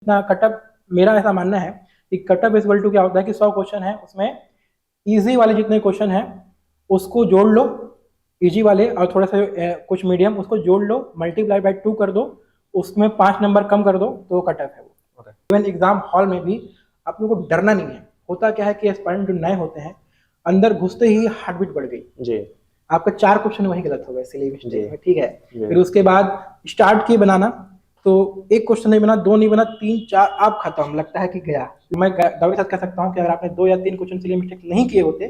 इतना कटअप, मेरा ऐसा मानना है कि कटअप इज इक्वल टू क्या होता है कि 100 क्वेश्चन है, उसमें इजी वाले जितने क्वेश्चन है उसको जोड़ लो, इजी वाले और थोड़ा सा कुछ मीडियम उसको जोड़ लो, मल्टीप्लाई बाय 2 कर दो, उसमें 5 नंबर कम कर दो तो कटअप है वो। इवन एग्जाम हॉल में भी आप लोगों को डरना नहीं है। होता क्या है कि एस्पायरेंट जो नए होते हैं, अंदर घुसते ही हार्ट बीट बढ़ गई जी, आपका 4 क्वेश्चन वही गलत हो गए सिली मिस्टेक में, ठीक है। फिर उसके बाद स्टार्ट किए बनाना, तो एक क्वेश्चन नहीं बना, 2 नहीं बना, 3 4 आप खत्म, लगता है कि गया। मैं दावे के साथ कह सकता हूँ कि अगर आपने 2 या 3 क्वेश्चन सिली मिस्टेक नहीं किए होते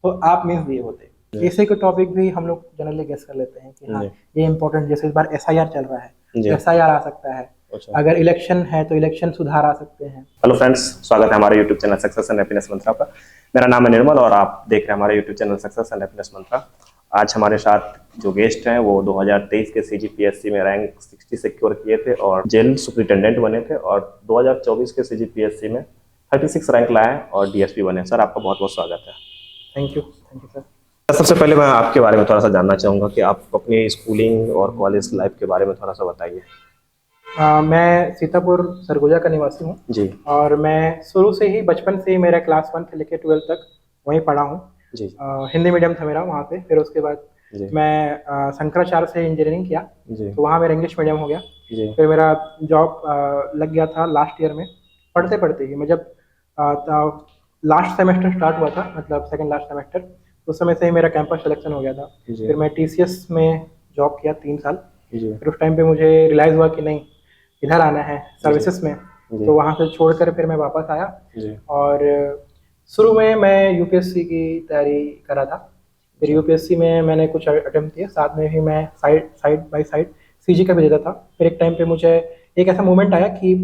तो आप मिस दिए होते। ऐसे के टॉपिक भी हम लोग जनरली गेस कर लेते हैं कि हाँ ये इंपॉर्टेंट, जैसे इस बार एसआईआर चल रहा है, एसआईआर आ सकता है, अगर इलेक्शन है तो इलेक्शन सुधार आ सकते हैं। हेलो फ्रेंड्स, स्वागत है हमारे YouTube channel success and happiness mantra पर। मेरा नाम है निर्मल और आप देख रहे हैं हमारे YouTube channel success and happiness mantra. आज हमारे साथ जो गेस्ट हैं वो 2023 के सीजीपीएससी में रैंक 60 सिक्योर किए थे और जेल सुपरिटेंडेंट बने थे, और 2024 के सीजीपीएससी में 36 रैंक लाए और डीएसपी बने। सर, आपका बहुत बहुत स्वागत है। Thank you sir. सबसे पहले मैं आपके बारे में थोड़ा सा जानना चाहूँगा कि आप अपनी स्कूलिंग और कॉलेज लाइफ के बारे में थोड़ा सा बताइए। मैं सीतापुर सरगुजा का निवासी हूँ जी, और मैं शुरू से ही, बचपन से ही मेरा क्लास 1 से लेकर 12 तक वहीं पढ़ा हूँ जी। हिंदी मीडियम था मेरा वहाँ पे। फिर उसके बाद मैं शंकराचार्य से इंजीनियरिंग किया जी। तो वहाँ मेरा इंग्लिश मीडियम हो गया जी। फिर मेरा जॉब लग गया था लास्ट ईयर में, पढ़ते पढ़ते ही। मैं जब लास्ट सेमेस्टर स्टार्ट हुआ था, मतलब सेकेंड लास्ट सेमेस्टर, उस समय से ही मेरा कैंपस सिलेक्शन हो गया था। फिर मैं टीसीएस में जॉब किया 3 साल। फिर उस टाइम पे मुझे रियलाइज़ हुआ कि नहीं, इधर आना है सर्विसेज में, तो वहाँ से छोड़कर फिर मैं वापस आया और शुरू में मैं यूपीएससी की तैयारी करा था। फिर यूपीएससी में मैंने कुछ अटेम्प्ट किए, साथ में ही मैं साइड बाय साइड सीजी का भी देता था। फिर एक टाइम पे मुझे एक ऐसा मोमेंट आया कि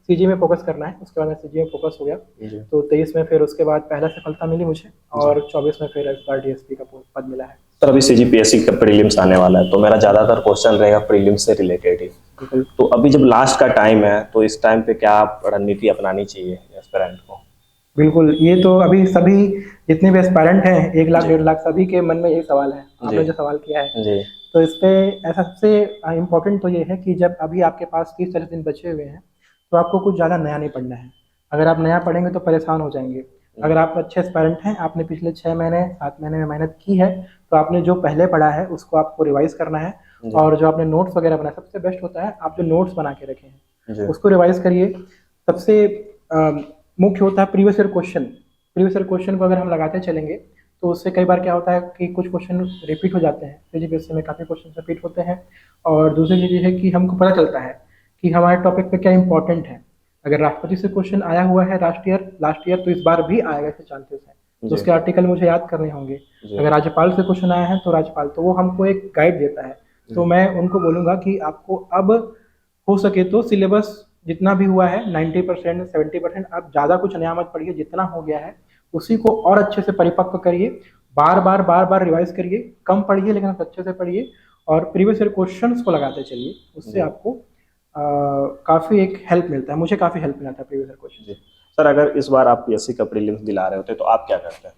सीजी में फोकस करना है, उसके बाद मैं सीजी में फोकस हो गया। तो 23 में फिर उसके बाद पहला सफलता मिली मुझे और 24 में फिर इस बार डीएसपी का पद मिला है। सर, अभी सीजीपीएससी का प्रीलिम्स आने वाला है, तो मेरा ज़्यादातर क्वेश्चन रहेगा प्रीलिम्स से रिलेटेड ही। तो अभी जब लास्ट का टाइम है तो इस टाइम पे क्या रणनीति अपनानी चाहिए एस्पिरेंट को? बिल्कुल, ये तो अभी सभी जितने भी एस्पायरेंट हैं 1 लाख 1.5 लाख, सभी के मन में यही सवाल है, आपने जो सवाल किया है जी। तो इस पे ऐसा सबसे इम्पोर्टेंट तो ये है कि जब अभी आपके पास 30-40 दिन बचे हुए हैं तो आपको कुछ ज़्यादा नया नहीं पढ़ना है। अगर आप नया पढ़ेंगे तो परेशान हो जाएंगे। अगर आप अच्छे एस्पायरेंट हैं, आपने पिछले 6 महीने 7 महीने में मेहनत की है, तो आपने जो पहले पढ़ा है उसको आपको रिवाइज करना है। और जो आपने नोट्स वगैरह बनाए, सबसे बेस्ट होता है आप जो नोट्स बना के रखे हैं उसको रिवाइज करिए। सबसे मुख्य होता है previous year question. Previous year question को अगर हम लगाते चलेंगे तो उससे कई बार क्या होता है कि कुछ क्वेश्चन रिपीट हो जाते हैं, सीजीपीएससी में काफ़ी क्वेश्चन रिपीट होते हैं। और दूसरी चीज़ ये है कि हमको पता चलता है कि हमारे टॉपिक पे क्या इंपॉर्टेंट है। अगर राष्ट्रपति से क्वेश्चन आया हुआ है लास्ट ईयर तो इस बार भी आएगा, ऐसे चांसेस हैं। तो उसके आर्टिकल मुझे याद करने होंगे। अगर राज्यपाल से क्वेश्चन आया है तो राज्यपाल, तो वो हमको एक गाइड देता है। तो मैं उनको बोलूँगा कि आपको अब हो सके तो सिलेबस जितना भी हुआ है 90% 70%, आप ज़्यादा कुछ नया मत पढ़िए, जितना हो गया है उसी को और अच्छे से परिपक्व करिए। बार बार रिवाइज करिए, कम पढ़िए लेकिन आप अच्छे से पढ़िए और प्रीवियस ईयर क्वेश्चंस को लगाते चलिए। उससे आपको काफ़ी एक हेल्प मिलता है। मुझे काफ़ी हेल्प मिला था प्रीवियस ईयर क्वेश्चन। सर, अगर इस बार आप पीएससी का प्रीलिम्स दिला रहे होते तो आप क्या करते हैं?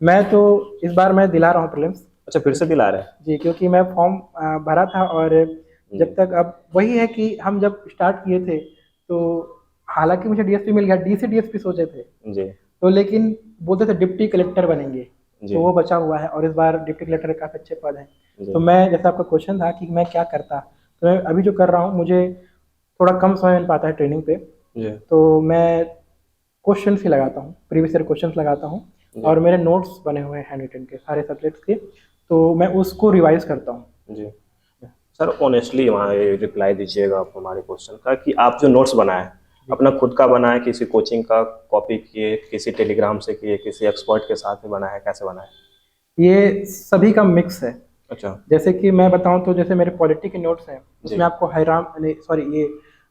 मैं तो इस बार मैं दिला रहा हूँ प्रीलिम्स। अच्छा, फिर से दिला रहे हैं जी, क्योंकि मैं फॉर्म भरा था और जब तक, अब वही है कि हम जब स्टार्ट किए थे तो हालांकि मुझे डीएसपी मिल गया, डीसी डीएसपी सोचे थे जी, तो लेकिन बोलते थे डिप्टी कलेक्टर बनेंगे, तो वो बचा हुआ है और इस बार डिप्टी कलेक्टर काफ़ी अच्छे पद हैं। तो मैं, जैसा आपका क्वेश्चन था कि मैं क्या करता, तो मैं अभी जो कर रहा हूँ, मुझे थोड़ा कम समय मिल पाता है ट्रेनिंग पे, तो मैं क्वेश्चन ही लगाता हूँ, प्रीवियस ईयर क्वेश्चन लगाता हूँ और मेरे नोट्स बने हुए हैं हैंड रिटन के सारे सब्जेक्ट्स के, तो मैं उसको रिवाइज करता हूँ जी। सर, ऑनेस्टली वहाँ रिप्लाई दीजिएगा आप हमारे क्वेश्चन का कि आप जो नोट्स बनाए अपना खुद का बनाए, किसी कोचिंग का कॉपी किए, किसी टेलीग्राम से किए, किसी एक्सपर्ट के साथ में बनाए, कैसे बनाए? ये सभी का मिक्स है। अच्छा, जैसे कि मैं बताऊं तो जैसे मेरे पॉलिटी के नोट्स हैं, उसमें आपको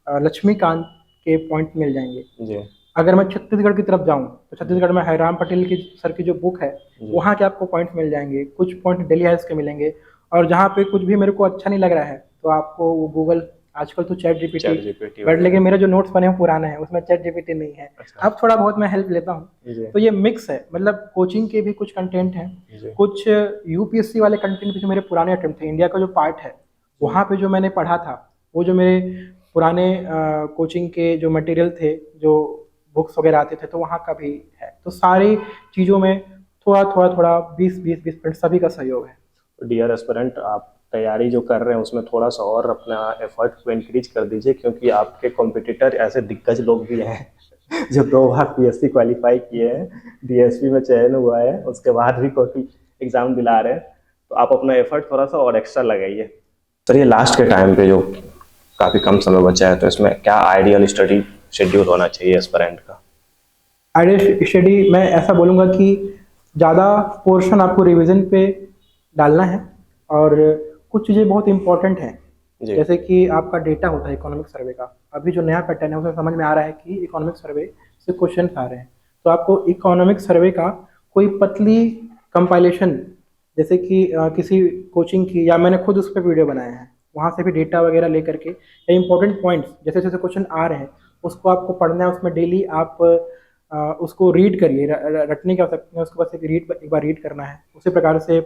लक्ष्मीकांत के पॉइंट मिल जाएंगे जी। अगर मैं छत्तीसगढ़ की तरफ जाऊं तो छत्तीसगढ़ में हैराम पटेल की सर की जो बुक है वहाँ के आपको पॉइंट मिल जाएंगे, कुछ पॉइंट दिल्ली हाइस के मिलेंगे। और जहाँ पे कुछ भी मेरे को अच्छा नहीं लग रहा है तो आपको वो गूगल, आजकल तो चैट जीपीटी, बट लेकिन मेरे जो नोट्स बने हैं पुराने हैं, उसमें चैट जीपीटी नहीं है। अच्छा। अब थोड़ा बहुत मैं हेल्प लेता हूँ, तो ये मिक्स है। मतलब कोचिंग के भी कुछ कंटेंट हैं, कुछ यूपीएससी वाले कंटेंट भी जो मेरे पुराने अटेम्प्ट थे, इंडिया का जो पार्ट है वहाँ पे जो मैंने पढ़ा था, वो जो मेरे पुराने कोचिंग के जो मटेरियल थे, जो बुक्स वगैरह आते थे, तो वहाँ का भी है। तो सारी चीज़ों में थोड़ा थोड़ा थोड़ा 20% सभी का सहयोग है। डियर एस्पिरेंट, आप तैयारी जो कर रहे हैं उसमें थोड़ा सा और अपना एफर्ट को इंक्रीज कर दीजिए, क्योंकि आपके कॉम्पिटिटर ऐसे दिग्गज लोग भी हैं जो 2 बार पीएससी क्वालिफाई किए हैं, डीएसपी में चयन हुआ है, उसके बाद भी कोई एग्जाम दिला रहे हैं। तो आप अपना एफर्ट थोड़ा सा और एक्स्ट्रा लगाइए। सर, ये लास्ट के टाइम पे जो काफ़ी कम समय बचा है, तो इसमें क्या आइडियल स्टडी शेड्यूल होना चाहिए एस्पिरेंट का? आइडियल स्टडी मैं ऐसा बोलूँगा कि ज़्यादा पोर्शन आपको रिवीजन पे डालना है, और कुछ चीज़ें बहुत इंपॉर्टेंट हैं, जैसे कि आपका डेटा होता है इकोनॉमिक सर्वे का। अभी जो नया पैटर्न है उसमें समझ में आ रहा है कि इकोनॉमिक सर्वे से क्वेश्चन आ रहे हैं, तो आपको इकोनॉमिक सर्वे का कोई पतली कंपाइलेशन, जैसे कि किसी कोचिंग की, या मैंने खुद उस पर वीडियो बनाया है, वहाँ से भी डेटा वगैरह लेकर के, या इंपॉर्टेंट पॉइंट्स जैसे जैसे क्वेश्चन आ रहे हैं उसको आपको पढ़ना है। उसमें डेली आप उसको रीड करिए, रटने की आवश्यकता है, उसको बस एक बार रीड करना है। उसी प्रकार से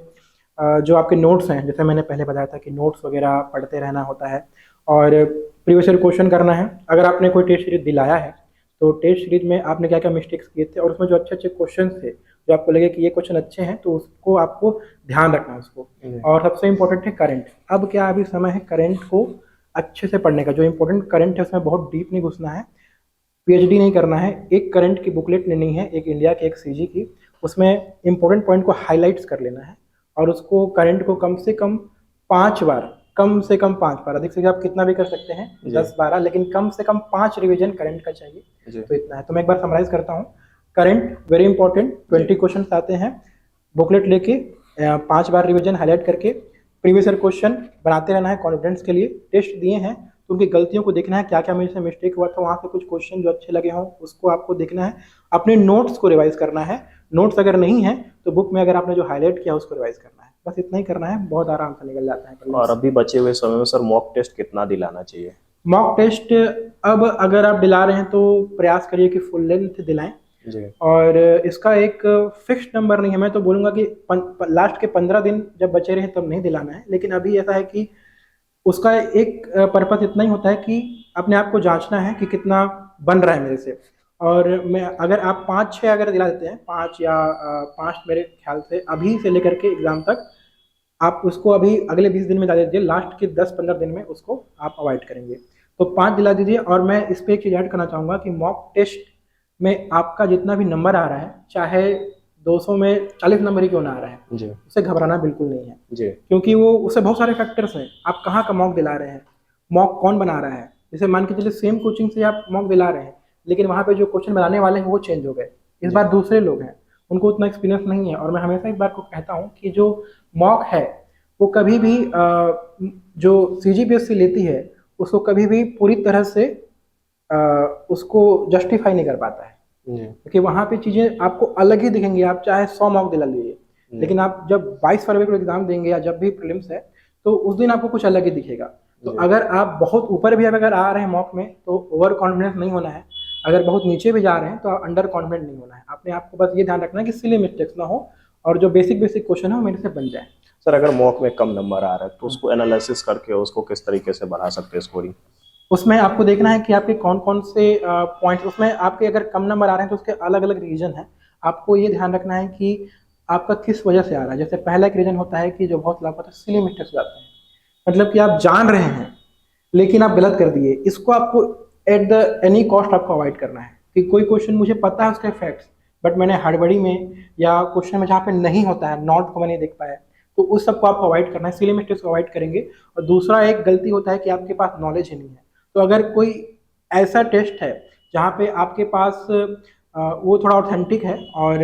जो आपके नोट्स हैं, जैसे मैंने पहले बताया था कि नोट्स वगैरह पढ़ते रहना होता है, और प्रीवियस ईयर क्वेश्चन करना है। अगर आपने कोई टेस्ट सीरीज दिलाया है तो टेस्ट सीरीज में आपने क्या क्या मिस्टेक्स किए थे, और उसमें जो अच्छे अच्छे क्वेश्चन थे जो आपको लगे कि ये क्वेश्चन अच्छे हैं, तो उसको आपको ध्यान रखना है उसको। और सबसे इम्पोर्टेंट है करंट। अब क्या अभी समय है करंट को अच्छे से पढ़ने का। जो इम्पोर्टेंट करंट है उसमें बहुत डीप नहीं घुसना है, पीएचडी नहीं करना है। एक करंट की बुकलेट लेनी है, एक इंडिया की, एक सीजी की, उसमें इंपॉर्टेंट पॉइंट को हाईलाइट्स कर लेना है, और उसको करंट को कम से कम 5 बार, कम से कम 5 बार, अधिक से आप कितना भी कर सकते हैं 10-12, लेकिन कम से कम 5 रिवीजन करंट का चाहिए। तो इतना है। तो मैं एक बार समराइज करता हूँ। करंट वेरी इंपॉर्टेंट, 20 क्वेश्चन आते हैं, बुकलेट लेके 5 बार रिवीजन हाईलाइट करके प्रीवियस ईयर क्वेश्चन बनाते रहना है। कॉन्फिडेंस के लिए टेस्ट दिए हैं तो उनकी गलतियों को देखना है, क्या क्या मेरे से मिस्टेक हुआ था, वहाँ से कुछ क्वेश्चन जो अच्छे लगे हों उसको आपको देखना है। अपने नोट्स को रिवाइज करना है। नोट्स अगर नहीं है तो बुक में अगर आपने जो हाईलाइट किया उसको रिवाइज करना है। बस इतना ही करना है, बहुत आराम से निकल जाता है। और अभी बचे हुए समय में सर मॉक टेस्ट कितना दिलाना चाहिए? मॉक टेस्ट अब अगर आप दिला रहे हैं तो प्रयास करिए कि फुल लेंथ दिलाएं, और इसका एक फिक्स नंबर नहीं है। मैं तो बोलूँगा कि लास्ट के 15 दिन जब बचे रहे तब नहीं दिलाना है, लेकिन अभी ऐसा है कि उसका एक पर्पस इतना ही होता है कि अपने आप को जांचना है कि कितना बन रहा है मेरे से। और मैं अगर आप 5-6 अगर दिला देते हैं, 5 या 5 मेरे ख्याल से अभी से लेकर के एग्ज़ाम तक, आप उसको अभी अगले 20 दिन में दिला दीजिए, लास्ट के 10-15 दिन में उसको आप अवॉइड करेंगे। तो 5 दिला दीजिए। और मैं इस पर एक चीज़ ऐड करना चाहूँगा कि मॉक टेस्ट में आपका जितना भी नंबर आ रहा है, चाहे 200 में 40 नंबर ही क्यों ना आ रहा है, उससे घबराना बिल्कुल नहीं है, क्योंकि वो उससे बहुत सारे फैक्टर्स हैं। आप कहाँ का मॉक दिला रहे हैं, मॉक कौन बना रहा है। जैसे मान के चलिए सेम कोचिंग से आप मॉक दिला रहे हैं, लेकिन वहाँ पे जो क्वेश्चन बनाने वाले हैं वो चेंज हो गए, इस बार दूसरे लोग हैं, उनको उतना एक्सपीरियंस नहीं है। और मैं हमेशा इस बार को कहता हूँ कि जो मॉक है वो कभी भी जो CGPSC लेती है उसको कभी भी पूरी तरह से उसको जस्टिफाई नहीं कर पाता है, क्योंकि वहाँ पे चीज़ें आपको अलग ही दिखेंगी। आप चाहे 100 मॉक दिला लीजिए, लेकिन आप जब 22 फरवरी को एग्जाम देंगे या जब भी प्रीलिम्स है तो उस दिन आपको कुछ अलग ही दिखेगा। तो अगर आप बहुत ऊपर भी अगर आ रहे हैं मॉक में तो ओवर कॉन्फिडेंस नहीं होना है, अगर बहुत नीचे भी जा रहे हैं तो अंडर कॉन्फिडेंट नहीं होना है। अपने आप को बस ये ध्यान रखना है कि सिली मिस्टेक्स ना हो और जो बेसिक क्वेश्चन है वो मेरे से बन जाए। सर, अगर मॉक में कम नंबर आ रहा है तो उसको एनालिसिस करके उसको किस तरीके से बढ़ा सकते हैं स्कोरिंग? उसमें आपको देखना है कि आपके कौन कौन से पॉइंट्स, उसमें आपके अगर कम नंबर आ रहे हैं तो उसके अलग अलग रीजन है। आपको ये ध्यान रखना है कि आपका किस वजह से आ रहा है। जैसे पहला एक रीजन होता है कि जो बहुत लाभ होता है, सिली मिस्टेक्स हो जाते हैं, मतलब कि आप जान रहे हैं लेकिन आप गलत कर दिए। इसको आपको एट द एनी कॉस्ट आपको अवॉइड करना है कि कोई क्वेश्चन मुझे पता है उसके फैक्ट्स, बट मैंने हड़बड़ी में या क्वेश्चन में जहाँ पे नहीं होता है, नोट को मैं नहीं देख पाया, तो उस सबको आपको अवॉइड करना है, सिली मिस्टेक्स को अवॉइड करेंगे। और दूसरा एक गलती होता है कि आपके पास नॉलेज ही नहीं है। तो अगर कोई ऐसा टेस्ट है जहाँ पे आपके पास वो थोड़ा ऑथेंटिक है और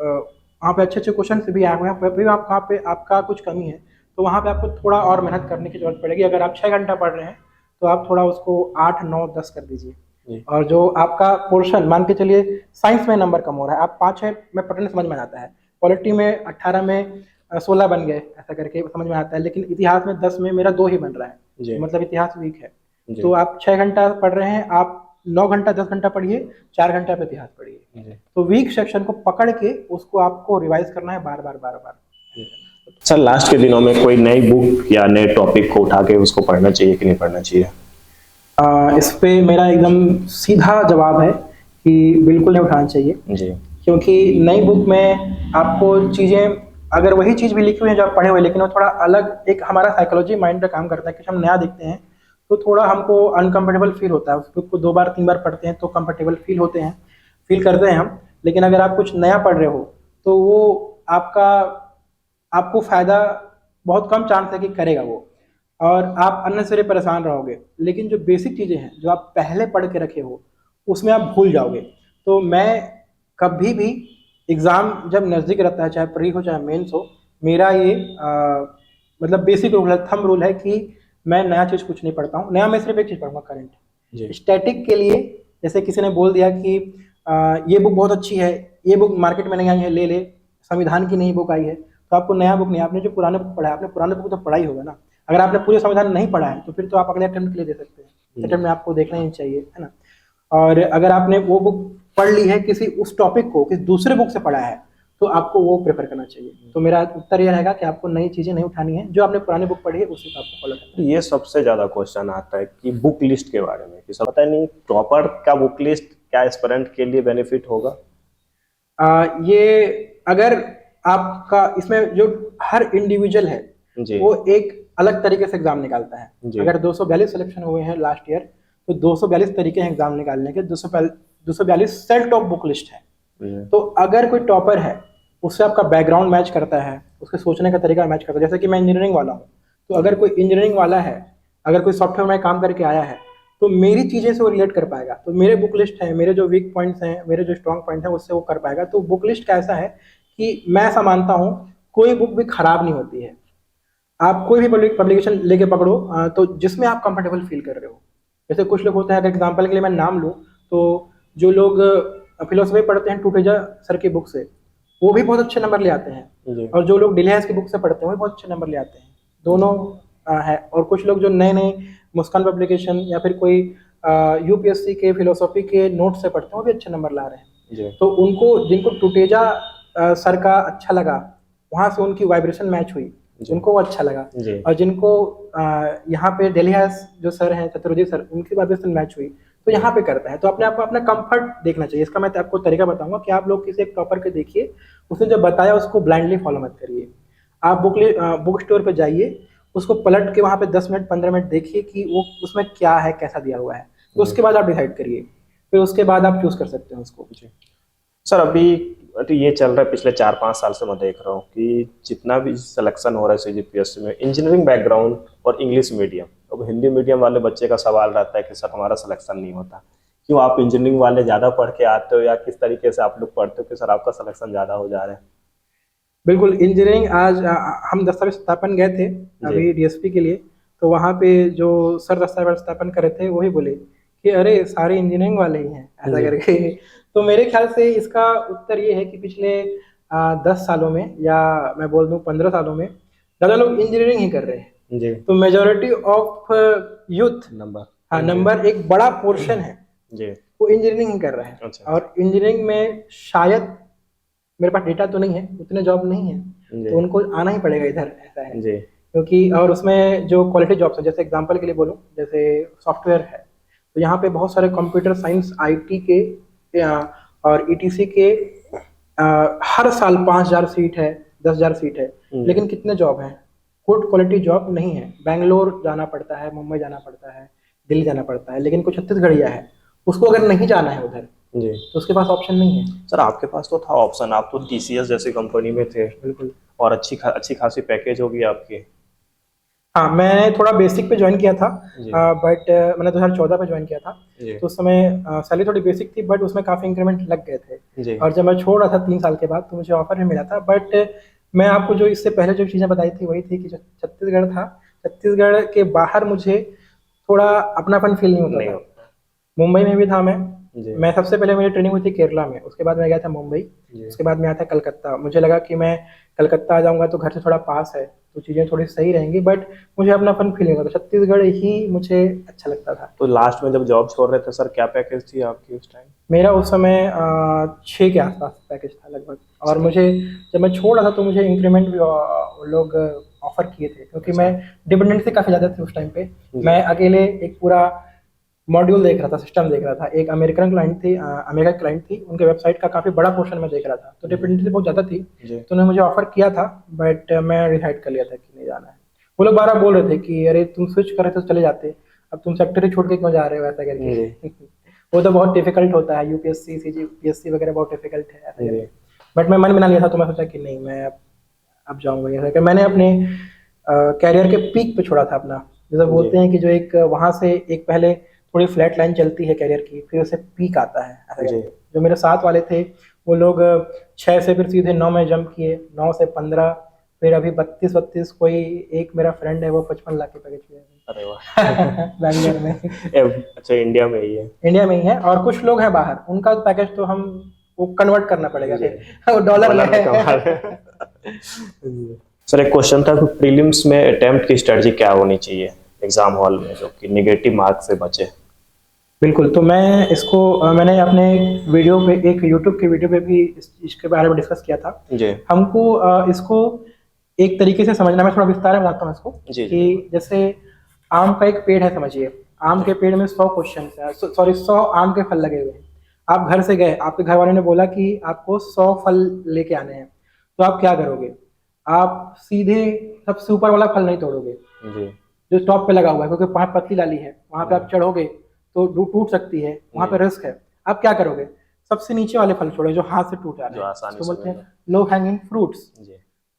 वहाँ पे अच्छे अच्छे क्वेश्चन भी आए हुए हैं, फिर आप वहाँ पे आपका कुछ कमी है, तो वहाँ पे आपको थोड़ा और मेहनत करने की जरूरत पड़ेगी। अगर आप 6 घंटा पढ़ रहे हैं तो आप थोड़ा उसको 8, 9, 10 कर दीजिए। और जो आपका पोर्शन, मान के चलिए साइंस में नंबर कम हो रहा है, आप 5-6 में पढ़ने समझ में आता है, पॉलिटी में 18 में 16 बन गए, ऐसा करके समझ में आता है, लेकिन इतिहास में 10 में मेरा 2 ही बन रहा है, मतलब इतिहास वीक है। तो आप 6 घंटा पढ़ रहे हैं, आप 9 घंटा 10 घंटा पढ़िए, 4 घंटा पे इतिहास पढ़िए। तो वीक सेक्शन को पकड़ के उसको आपको रिवाइज करना है बार बार। सर, लास्ट के दिनों में कोई नई बुक या नए टॉपिक को उठा के उसको पढ़ना चाहिए कि नहीं पढ़ना चाहिए? इस पे मेरा एकदम सीधा जवाब है कि बिल्कुल नहीं उठाना चाहिए जी। क्योंकि नई बुक में आपको चीज़ें, अगर वही चीज़ भी लिखी हुई है जो आप पढ़े हुए, लेकिन वो थोड़ा अलग, एक हमारा साइकोलॉजी माइंड पे काम करता है कि हम नया देखते हैं तो थोड़ा हमको अनकंफर्टेबल फील होता है। उस बुक को 2 बार 3 बार पढ़ते हैं तो कंफर्टेबल फील करते हैं हम। लेकिन अगर आप कुछ नया पढ़ रहे हो तो वो आपका आपको फ़ायदा बहुत कम चांस है कि करेगा वो, और आप अननेसेसरी परेशान रहोगे। लेकिन जो बेसिक चीज़ें हैं जो आप पहले पढ़ के रखे हो उसमें आप भूल जाओगे। तो मैं कभी भी एग्ज़ाम जब नज़दीक रहता है, चाहे प्री हो चाहे मेंस हो, मेरा ये मतलब बेसिक रूल है, थंब रूल है कि मैं नया चीज़ कुछ नहीं पढ़ता हूँ। नया मैं सिर्फ एक चीज़ पढ़ूंगा, करंट। स्टैटिक के लिए जैसे किसी ने बोल दिया कि ये बुक बहुत अच्छी है, ये बुक मार्केट में नहीं आई है, ले ले, संविधान की नई बुक आई है, तो आपको नया बुक नहीं, आपने जो पुराने बुक पढ़ा है, आपने पुराने बुक तो पढ़ा ही होगा ना। अगर आपने पूरे संविधान नहीं पढ़ा है तो फिर तो आप अगले अटेम्प्ट के लिए दे सकते हैं, अटेम्प्ट में आपको देखना ही चाहिए, है ना। और अगर आपने वो बुक पढ़ ली है, किसी उस टॉपिक को किसी दूसरे बुक से पढ़ा है, तो आपको वो प्रेफर करना चाहिए। तो मेरा उत्तर यह रहेगा कि आपको नई चीज़ें नहीं उठानी है, जो आपने पुरानी बुक पढ़ी है उसी को आपको फॉलो करना है। ये सबसे ज़्यादा क्वेश्चन आता है कि बुक लिस्ट के बारे में, कि सब पता नहीं प्रॉपर क्या बुक लिस्ट क्या एस्पिरेंट के लिए बेनिफिट होगा। ये अगर आपका इसमें जो हर इंडिविजुअल है जी। वो एक अलग तरीके से एग्जाम निकालता है। अगर 242 सिलेक्शन हुए हैं लास्ट ईयर तो 242 तरीके हैं एग्जाम निकालने के, 242 सेट ऑफ बुक लिस्ट है। तो अगर कोई टॉपर है उससे आपका बैकग्राउंड मैच करता है, उसके सोचने का तरीका मैच करता है। जैसे कि मैं इंजीनियरिंग वाला हूँ, तो अगर कोई इंजीनियरिंग वाला है, अगर कोई सॉफ्टवेयर में काम करके आया है तो मेरी चीज़ें से वो रिलेट कर पाएगा। तो मेरे बुक लिस्ट है, मेरे जो वीक पॉइंट्स हैं, मेरे जो स्ट्रॉन्ग पॉइंट हैं, उससे वो कर पाएगा। तो बुक लिस्ट कैसा है कि मैं ऐसा मानता हूँ कोई बुक भी खराब नहीं होती है। आप कोई भी पब्लिकेशन लेके पकड़ो तो जिसमें आप कंफर्टेबल फील कर रहे हो। जैसे कुछ लोग होते हैं, अगर एग्जाम्पल के लिए मैं नाम लूँ तो जो लोग फिलोसफी पढ़ते हैं टूटेजा सर की बुक से, वो भी बहुत अच्छे नंबर ले आते हैं, और जो लोग डिलेहस की बुक से पढ़ते हैं वो भी बहुत अच्छे नंबर ले आते हैं। दोनों है। और कुछ लोग जो नए नए मुस्कान पब्लिकेशन या फिर कोई यूपीएससी के फिलोसफी के नोट से पढ़ते हैं वो भी अच्छे नंबर ला रहे हैं। तो उनको, जिनको टूटेजा सर का अच्छा लगा, वहाँ से उनकी वाइब्रेशन मैच हुई, उनको वो अच्छा लगा। और जिनको यहाँ पे डेलिहास जो सर हैं, चतुर्वेदी सर, उनकी वाइब्रेशन मैच हुई, तो यहाँ पे करता है। तो अपने आप को अपना कंफर्ट देखना चाहिए। इसका मैं आपको तरीका बताऊंगा कि आप लोग किसी एक टॉपर के देखिए, उसने जो बताया उसको ब्लाइंडली फॉलो मत करिए। आप बुक स्टोर पे जाइए, उसको पलट के वहाँ पे 10 मिनट 15 मिनट देखिए कि वो उसमें क्या है, कैसा दिया हुआ है। तो उसके बाद आप डिसाइड करिए, फिर उसके बाद आप चूज कर सकते हैं उसको। सर अभी तो ये चल रहा है, पिछले 4-5 साल से मैं देख रहा हूँ कि जितना भी सिलेक्शन हो रहा है सीजीपीएससी में, इंजीनियरिंग बैकग्राउंड और इंग्लिश मीडियम, अब हिंदी मीडियम वाले बच्चे का सवाल रहता है कि सर हमारा सिलेक्शन नहीं होता। क्यों आप इंजीनियरिंग वाले ज़्यादा पढ़ के आते हो, या किस तरीके से आप लोग पढ़ते हो कि सर आपका सिलेक्शन ज़्यादा हो जा रहा है? बिल्कुल, इंजीनियरिंग आज हम दस्तावेज सत्यापन गए थे अभी डीएसपी के लिए, तो वहाँ पे जो सर दस्तावेज सत्यापन कर रहे थे वही बोले कि अरे सारे इंजीनियरिंग वाले ही हैं, ऐसा करके। तो मेरे ख्याल से इसका उत्तर ये है कि पिछले 10 सालों में, या मैं बोल दूं 15 सालों में, ज़्यादा लोग इंजीनियरिंग ही कर रहे हैं जी। तो मेजॉरिटी ऑफ यूथ नंबर एक बड़ा पोर्शन है जी, वो इंजीनियरिंग ही कर रहा है। अच्छा। और इंजीनियरिंग में शायद, मेरे पास डेटा तो नहीं है, उतने जॉब नहीं है, तो उनको आना ही पड़ेगा इधर, ऐसा है जी। क्योंकि और उसमें जो क्वालिटी जॉब्स हैं, जैसे एग्जांपल के लिए बोलूँ, जैसे सॉफ्टवेयर है, तो यहाँ पे बहुत सारे कंप्यूटर साइंस, आईटी के और ईटीसी के हर साल 5000 सीट है, 10,000 सीट है, लेकिन कितने जॉब हैं? गुड क्वालिटी जॉब नहीं है। बैंगलोर जाना पड़ता है, मुंबई जाना पड़ता है, दिल्ली जाना पड़ता है, लेकिन कोई छत्तीसगढ़िया है, उसको अगर नहीं जाना है उधर जी, तो उसके पास ऑप्शन नहीं है। सर आपके पास तो था ऑप्शन, आप तो टीसीएस जैसी कंपनी में थे। बिल्कुल। और अच्छी खासी पैकेज होगी आपकी। हाँ, मैंने थोड़ा बेसिक पे ज्वाइन किया था, बट मैंने 2014 पे ज्वाइन किया था, तो उस समय सैलरी थोड़ी बेसिक थी, बट उसमें काफ़ी इंक्रीमेंट लग गए थे। और जब मैं छोड़ रहा था 3 साल के बाद, तो मुझे ऑफर भी मिला था। बट मैं आपको जो इससे पहले जो चीज़ें बताई थी वही थी कि जो छत्तीसगढ़ था, छत्तीसगढ़ के बाहर मुझे थोड़ा अपनापन फील नहीं होता था। मुंबई में भी था मैं सबसे पहले मेरी ट्रेनिंग हुई थी केरला में, उसके बाद मैं गया था मुंबई, उसके बाद मैं आया था कलकत्ता। मुझे लगा कि मैं कलकत्ता आ जाऊंगा तो घर से थोड़ा पास है, तो चीज़ें थोड़ी सही रहेंगी, बट मुझे अपनापन फील नहीं होता। छत्तीसगढ़ ही मुझे अच्छा लगता था। तो लास्ट में जब जॉब छोड़ रहे थे सर, क्या पैकेज थी आपकी उस टाइम? मेरा उस समय 6 के आसपास पैकेज था लगभग। और मुझे जब मैं छोड़ रहा था तो मुझे इंक्रीमेंट भी लोग ऑफर किए थे, क्योंकि मैं डिपेंडेंसी काफ़ी ज़्यादा थी उस टाइम पे। मैं अकेले एक पूरा मॉड्यूल देख रहा था, सिस्टम देख रहा था। एक अमेरिकन क्लाइंट थी, अमेरिकन क्लाइंट थी, उनके वेबसाइट का काफ़ी बड़ा पोर्शन मैं देख रहा था, तो डिपेंडेंसी बहुत ज़्यादा थी। तो उन्होंने मुझे ऑफर किया था, बट मैं डिसाइड कर लिया था कि नहीं जाना है। वो लोग बार बोल रहे थे कि अरे तुम स्विच कर रहे थे तो चले जाते, अब तुम सेक्टर ही छोड़ के क्यों जा रहे हो ऐसा करके। वो तो बहुत डिफिकल्ट होता है, यूपीएससी सीजीपीएससी वगैरह बहुत डिफिकल्ट है ऐसा करके। बट मैं मन बना लिया था, तो मैं सोचा कि नहीं, मैं अब जाऊंगा ऐसा करके। मैंने अपने कैरियर के पीक पे छोड़ा था अपना। जैसे बोलते हैं कि जो एक वहां से एक पहले थोड़ी फ्लैट लाइन चलती है कैरियर की, फिर उसे पीक आता है ऐसा करके। जो मेरे साथ वाले थे वो लोग 6 से फिर सीधे 9 में जंप किए, 9 से 15, फिर अभी 32 कोई एक मेरा फ्रेंड है वो 55 लाख के पैकेज पे है। अरे वाह बैंगलोर में। अच्छा, इंडिया में ही है? इंडिया में ही है, और कुछ लोग हैं बाहर, उनका पैकेज तो हम वो कन्वर्ट करना पड़ेगा फिर डॉलर में। सर एक क्वेश्चन था कि प्रीलिम्स में अटेम्प्ट की स्ट्रेटजी क्या होनी चाहिए एग्जाम हॉल में, जो कि नेगेटिव मार्क से बचे? बिल्कुल, तो मैं इसको मैंने अपने वीडियो पे, एक यूट्यूब के वीडियो पे भी इसके बारे में डिस्कस किया था जी। हमको इसको एक तरीके से समझना, मैं थोड़ा विस्तार में बताता हूँ इसको जी। कि जैसे आम का एक पेड़ है, समझिए आम के पेड़ में 100 क्वेश्चन है, सॉरी 100 आम के फल लगे हुए हैं। आप घर से गए, आपके घर वालों ने बोला कि आपको 100 फल लेके आने हैं, तो आप क्या करोगे? आप सीधे सबसे ऊपर वाला फल नहीं तोड़ोगे जी, जो टॉप पे लगा हुआ है, क्योंकि वहाँ पतली डाली है, वहाँ पे आप चढ़ोगे तो टूट सकती है, वहाँ पे रिस्क है। आप क्या करोगे? सबसे नीचे वाले फल छोड़े जो हाथ से टूट जाते हैं, तो बोलते हैं लो हैंगिंग फ्रूट्स।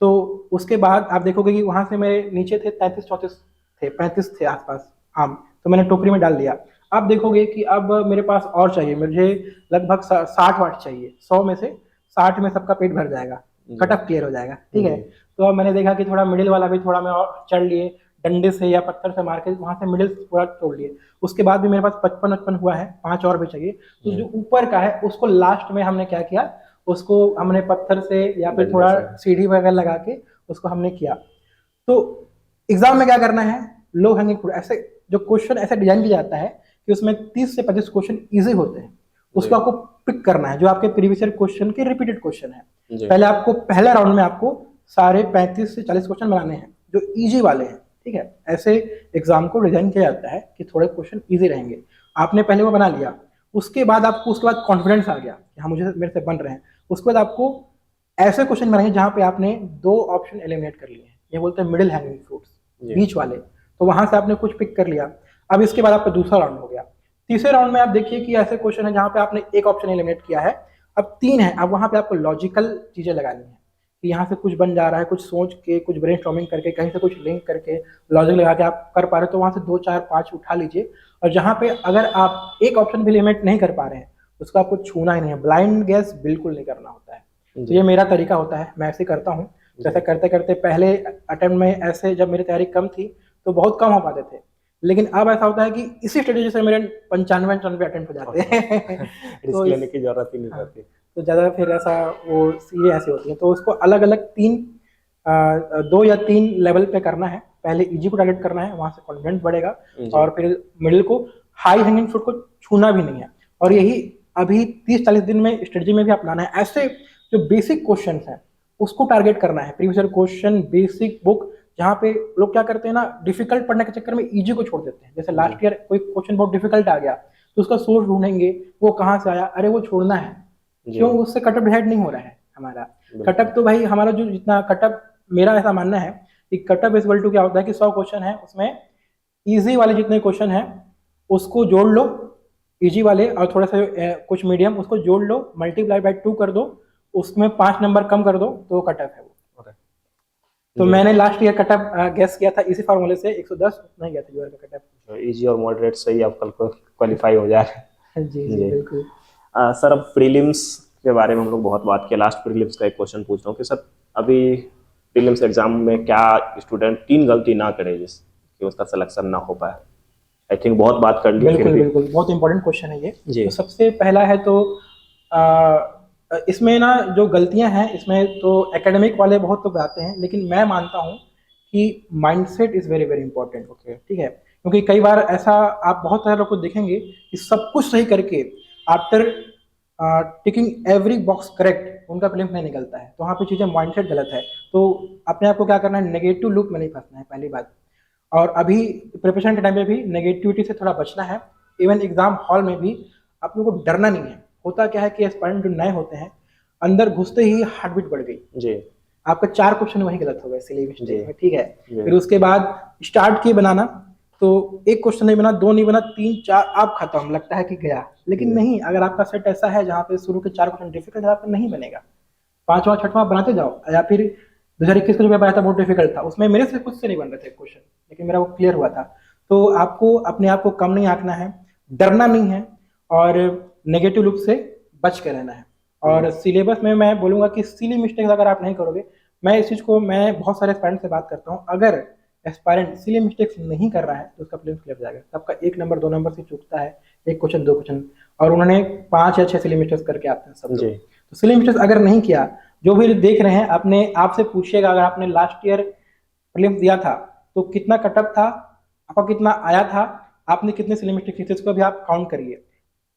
तो उसके बाद आप देखोगे कि वहां से मेरे नीचे थे 33-34 थे, 35 थे आसपास आम, तो मैंने टोकरी में डाल दिया। आप देखोगे कि अब मेरे पास और चाहिए, मुझे लगभग 60 वाट चाहिए, 100 में से 60 में सबका पेट भर जाएगा, कट ऑफ क्लियर हो जाएगा, ठीक है। तो अब मैंने देखा कि थोड़ा मिडिल वाला भी थोड़ा मैं और चढ़ लिए, डंडे से या पत्थर से मार के वहां से मिडिल पूरा तोड़ लिए। उसके बाद भी मेरे पास 55 हुआ है, 5 और भी चाहिए। तो जो ऊपर का है उसको लास्ट में हमने क्या किया, उसको हमने पत्थर से या फिर थोड़ा सीढ़ी वगैरह लगा के उसको हमने किया। तो एग्जाम में क्या करना है, लो हैंगिंग फ्रूट, ऐसे जो क्वेश्चन ऐसे डिजाइन किया जाता है कि उसमें 30 से 25 क्वेश्चन इजी होते हैं, उसको आपको पिक करना है, जो आपके प्रीवियस ईयर क्वेश्चन के रिपीटेड क्वेश्चन है। पहले आपको पहले राउंड में आपको सारे 35 से 40 क्वेश्चन बनाने हैं जो इजी वाले हैं, ठीक है। ऐसे एग्जाम को डिजाइन किया जाता है कि थोड़े क्वेश्चन इजी रहेंगे। आपने पहले वो बना लिया, उसके बाद आपको उसके बाद कॉन्फिडेंस आ गया कि हाँ मुझे मेरे से बन रहे हैं। उसके बाद आपको ऐसे क्वेश्चन बनाएंगे जहां पे आपने 2 ऑप्शन एलिमिनेट कर लिए हैं, ये बोलते हैं मिडिल हैंगिंग फ्रूट्स, बीच वाले। तो वहां से आपने कुछ पिक कर लिया। अब इसके बाद आपका दूसरा राउंड हो गया। तीसरे राउंड में आप देखिए कि ऐसे क्वेश्चन है जहां पे आपने एक ऑप्शन एलिमिनेट किया है, अब 3 है। अब वहां पे आपको लॉजिकल चीजें लगानी है कि यहाँ से कुछ बन जा रहा है, कुछ सोच के, कुछ ब्रेनस्टॉर्मिंग करके, कहीं से कुछ लिंक करके, लॉजिक लगा के आप कर पा रहे हो, तो वहां से 2, 4, 5 उठा लीजिए। और जहां पे अगर आप एक ऑप्शन भी एलिमिनेट नहीं कर पा रहे हैं, उसको आपको छूना ही नहीं है, ब्लाइंड गैस बिल्कुल नहीं करना होता है। तो ये मेरा तरीका होता है, मैं ऐसे करता हूँ। जैसे करते करते पहले अटेम्प्ट में ऐसे, जब मेरी तैयारी कम थी तो बहुत कम हो पाते थे, लेकिन अब ऐसा होता है कि इसी स्ट्रेटेजी से मेरे 95-95 अटेम्प्ट हो जाते हैं। तो लेने की जरूरत ही नहीं पड़ती। तो ज़्यादा फिर ऐसा वो चीज़ें ऐसी होती हैं। तो उसको अलग अलग 2 या 3 लेवल पे करना है। पहले इजी को टारगेट करना है, वहां से कॉन्फिडेंस बढ़ेगा, और फिर मिडिल को, हाई हैंगिंग फ्रूट को छूना भी नहीं है। और यही अभी 30-40 दिन में स्ट्रेटजी में भी अपनाना है। ऐसे जो बेसिक क्वेश्चन हैं उसको टारगेट करना है, previous year question, basic book. जहाँ पे लोग क्या करते हैं ना, डिफिकल्ट पढ़ने के चक्कर में इजी को छोड़ देते हैं। जैसे लास्ट ईयर कोई क्वेश्चन बहुत डिफिकल्ट आ गया तो उसका सोर्स ढूंढेंगे, वो कहाँ से आया, अरे वो छोड़ना है, क्यों? उससे कटअप डिसाइड नहीं हो रहा है हमारा। कटअप तो भाई हमारा जो जितना कटअप, मेरा ऐसा मानना है कि कटअप इज इक्वल टू क्या होता है कि 100 क्वेश्चन है, उसमें इजी वाले जितने क्वेश्चन हैं उसको जोड़ लो, इजी वाले, और थोड़ा सा कुछ मीडियम, उसको जोड़ लो, मल्टीप्लाई बाय 2 कर दो, उसमें 5 नंबर कम कर दो, तो कटअप है वो। तो मैंने लास्ट ईयर कटअप गेस किया था इसी फार्मूले से, 110 नहीं गया था यूआर का कटअप। इजी और मॉडरेट से ही आप कल को क्वालिफाई हो जाए। जी बिल्कुल। सर अब प्रीलिम्स के बारे में हम लोग बहुत बात किया। लास्ट प्रीलिम्स का एक क्वेश्चन पूछ रहा हूँ कि सर अभी प्रीलिम्स एग्जाम में क्या स्टूडेंट 3 गलती ना करे जिससे उसका सिलेक्शन ना हो पाए? आई थिंक बहुत बात कर ली। बिल्कुल बिल्कुल, बहुत इंपॉर्टेंट क्वेश्चन है ये। तो सबसे पहला है तो इसमें ना जो गलतियां हैं इसमें तो एकेडमिक वाले बहुत लोग आते हैं, लेकिन मैं मानता हूं कि mindset is very very important, okay, ठीक है। क्योंकि कई बार ऐसा आप बहुत सारे लोग को देखेंगे कि सब कुछ सही करके after ticking every box correct उनका प्रीलिम्स नहीं निकलता है, तो वहाँ पे चीज़ें माइंडसेट गलत है। तो अपने आप को क्या करना है, नेगेटिव लूप में नहीं फंसना है, पहली बात। और अभी प्रिपरेशन के टाइम पे भी नेगेटिविटी से थोड़ा बचना है। इवन एग्जाम हॉल में भी आप लोगों को डरना नहीं है। होता क्या है कि एस्पायरेंट जो नए होते हैं, अंदर घुसते ही हार्ट बीट बढ़ गई जी, आपका 4 क्वेश्चन वही गलत हो गए सिली मिस्टेक में, ठीक है। फिर उसके बाद स्टार्ट किए बनाना, तो एक क्वेश्चन नहीं बना, 2 नहीं बना, 3 4 आप खत्म, लगता है कि गया। लेकिन नहीं, अगर आपका सेट ऐसा है जहाँ पे शुरू के 4 क्वेश्चन डिफिकल्ट है, आपका नहीं बनेगा, 5वां 6वां बनाते जाओ। या फिर 2021 का जो पेपर आया था बहुत डिफिकल्ट था, उसमें मेरे से खुद से नहीं बन रहे थे क्वेश्चन, लेकिन मेरा वो क्लियर हुआ था। तो आपको अपने आप को कम नहीं आंकना है, डरना नहीं है, और नेगेटिव लूप से बच के रहना है। और सिलेबस में मैं बोलूंगा कि सिली मिस्टेक्स अगर आप नहीं करोगे, मैं इस चीज़ को, मैं बहुत सारे एस्पायरेंट से बात करता हूँ, अगर एस्पायरेंट सिली मिस्टेक्स नहीं कर रहा है तो उसका प्रीलिम्स क्लियर हो जाएगा। सबका 1 नंबर 2 नंबर से चूकता है, 1 क्वेश्चन 2 क्वेश्चन, और उन्होंने 5 या 6 सिली मिस्टेक्स करके आते हैं सब लोग। तो सिली मिस्टेक्स अगर नहीं किया, जो भी देख रहे हैं अपने आप से पूछिएगा, अगर आपने लास्ट ईयर प्रीलिम्स दिया था तो कितना कटअप था आपका, कितना आया था, आपने कितने सिली मिस्टेक्स किए थे, उसको भी आप काउंट करिए।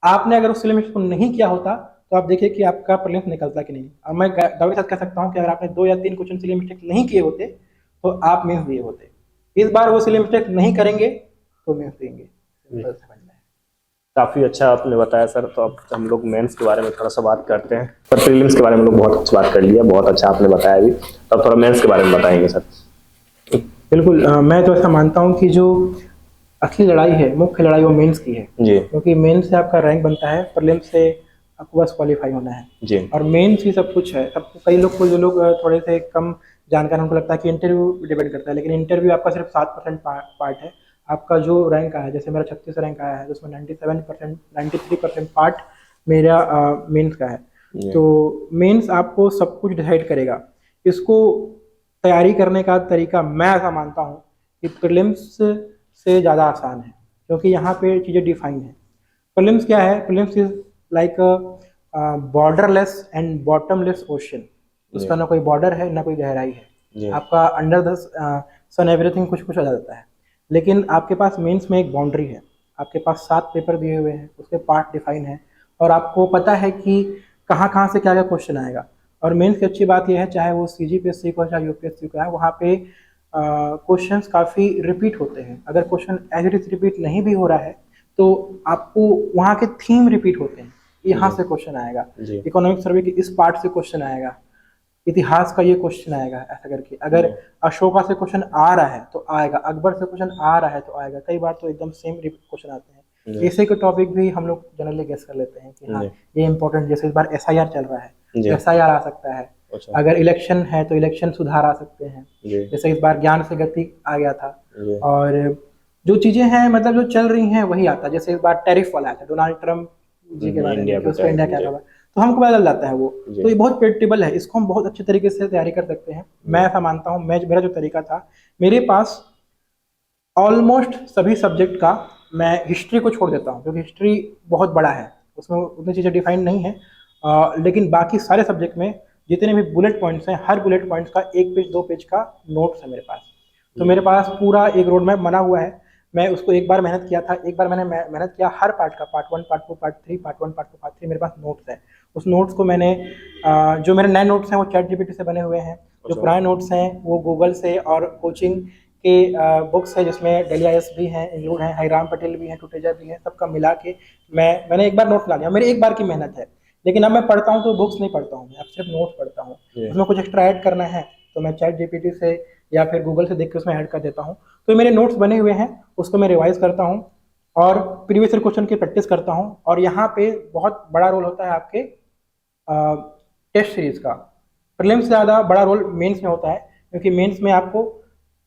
आपने अगर उस सिली मिस्टेक्स को नहीं किया होता तो आप देखिए कि आपका प्रीलिम्स निकलता कि नहीं। और मैं दावे के साथ कह सकता हूँ कि अगर आपने 2 या 3 क्वेश्चन सिली मिस्टेक्स नहीं किए होते तो आप मेंस दिए होते। इस बार वो सिली मिस्टेक्स नहीं करेंगे तो मेंस देंगे। काफ़ी अच्छा आपने बताया सर। तो अब हम लोग मेंस के बारे में थोड़ा सा बात करते हैं। पर प्रीलिम्स के बारे में लोग बहुत अच्छी बात कर लिया, बहुत अच्छा आपने बताया अभी। अब थोड़ा मेंस के बारे में बताएंगे सर। बिल्कुल, मैं तो ऐसा मानता हूँ कि जो असली लड़ाई है, मुख्य लड़ाई, वो मेंस की है जी, क्योंकि मेंस से आपका रैंक बनता है, प्रीलिम्स से आपको बस क्वालिफाई होना है जी। और मेंस ही सब कुछ है। सब कई लोग को, जो लोग थोड़े से कम जानकार, उनको लगता है कि इंटरव्यू डिपेंड करता है, लेकिन इंटरव्यू आपका सिर्फ 7% पार्ट है। आपका जो रैंक आया है, जैसे मेरा 36 रैंक आया है, तो उसमें 97% 93% पार्ट मेरा मेंस का है। तो मेंस आपको सब कुछ डिसाइड करेगा। इसको तैयारी करने का तरीका मैं ऐसा मानता हूँ कि प्रीलिम्स से ज़्यादा आसान है, क्योंकि यहाँ पे चीज़ें डिफाइन है। प्रीलिम्स क्या है? Prelims is like borderless and bottomless ocean. उसका ना कोई बॉर्डर है, ना कोई गहराई है। आपका अंडर द सन एवरीथिंग कुछ कुछ आ जाता है, लेकिन आपके पास मेंस में एक बाउंड्री है। आपके पास 7 पेपर दिए हुए हैं, उसके पार्ट डिफाइन है, और आपको पता है कि कहाँ कहाँ से क्या क्या क्वेश्चन आएगा। और मेंस की अच्छी बात यह है, चाहे वो CGPSC को, चाहे UPSC को है, वहाँ पे क्वेश्चंस काफ़ी रिपीट होते हैं। अगर question as it is repeat नहीं भी हो रहा है तो आपको वहाँ के थीम रिपीट होते हैं। यहाँ से क्वेश्चन आएगा, इकोनॉमिक सर्वे के इस पार्ट से क्वेश्चन आएगा, इतिहास का ये क्वेश्चन आएगा, ऐसा करके। अगर अशोका से क्वेश्चन आ रहा है तो आएगा, अकबर से क्वेश्चन आ रहा है तो आएगा। कई बार तो एकदम सेम क्वेश्चन आते हैं। ऐसे के टॉपिक भी हम लोग जनरली गेस कर लेते हैं कि हाँ ये इंपॉर्टेंट। जैसे इस बार SIR चल रहा है, SIR आ सकता है। अगर इलेक्शन है तो इलेक्शन सुधार आ सकते हैं। जैसे इस बार ज्ञान से गति आ गया था। और जो चीजें हैं, मतलब जो चल रही हैं वही आता है। जैसे इस बार टैरिफ वाला है, डोनाल्ड ट्रम्प जी के बारे में, इंडिया क्या होगा, तो हमको पता चल जाता है वो। तो ये बहुत प्रेडिक्टेबल है, इसको हम बहुत अच्छे तरीके से तैयारी कर सकते हैं। मैं ऐसा मानता हूँ। मेरा जो तरीका था, मेरे पास ऑलमोस्ट सभी सब्जेक्ट का, मैं हिस्ट्री को छोड़ देता हूँ क्योंकि हिस्ट्री बहुत बड़ा है, उसमें उतनी चीज़ें डिफाइन नहीं है। लेकिन बाकी सारे सब्जेक्ट में जितने भी बुलेट पॉइंट्स हैं, हर बुलेट पॉइंट्स का 1 पेज 2 पेज का नोट्स है मेरे पास। तो मेरे पास पूरा एक रोड मैप बना हुआ है। मैं उसको एक बार मेहनत किया था, एक बार मैंने मेहनत किया हर पार्ट का, part 1 part 2 part 3, part 1 part 2 part 3 मेरे पास नोट्स है। उस नोट्स को मैंने जो मेरे नए नोट्स हैं वो ChatGPT से बने हुए हैं, जो पुराने नोट्स हैं वो गूगल से, और कोचिंग के बुक्स है जिसमें डेली IAS भी हैं, इंक्लूड हैं, हरिराम पटेल भी हैं, टुटेजा भी हैं, सबका मिला के मैंने एक बार नोट्स ला दिया। मेरी एक बार की मेहनत है। लेकिन अब मैं पढ़ता हूँ तो बुक्स नहीं पढ़ता हूँ, मैं अब सिर्फ नोट्स पढ़ता हूँ। उसमें कुछ एक्स्ट्रा ऐड करना है तो मैं ChatGPT से या फिर गूगल से देख के उसमें ऐड कर देता हूँ। तो मेरे नोट्स बने हुए हैं, उसको मैं रिवाइज करता हूँ और प्रीवियस ईयर क्वेश्चन की प्रैक्टिस करता हूँ। और यहाँ पे बहुत बड़ा रोल होता है आपके टेस्ट सीरीज का। प्रीलिम्स से ज़्यादा बड़ा रोल मेंस में होता है, क्योंकि मेंस में आपको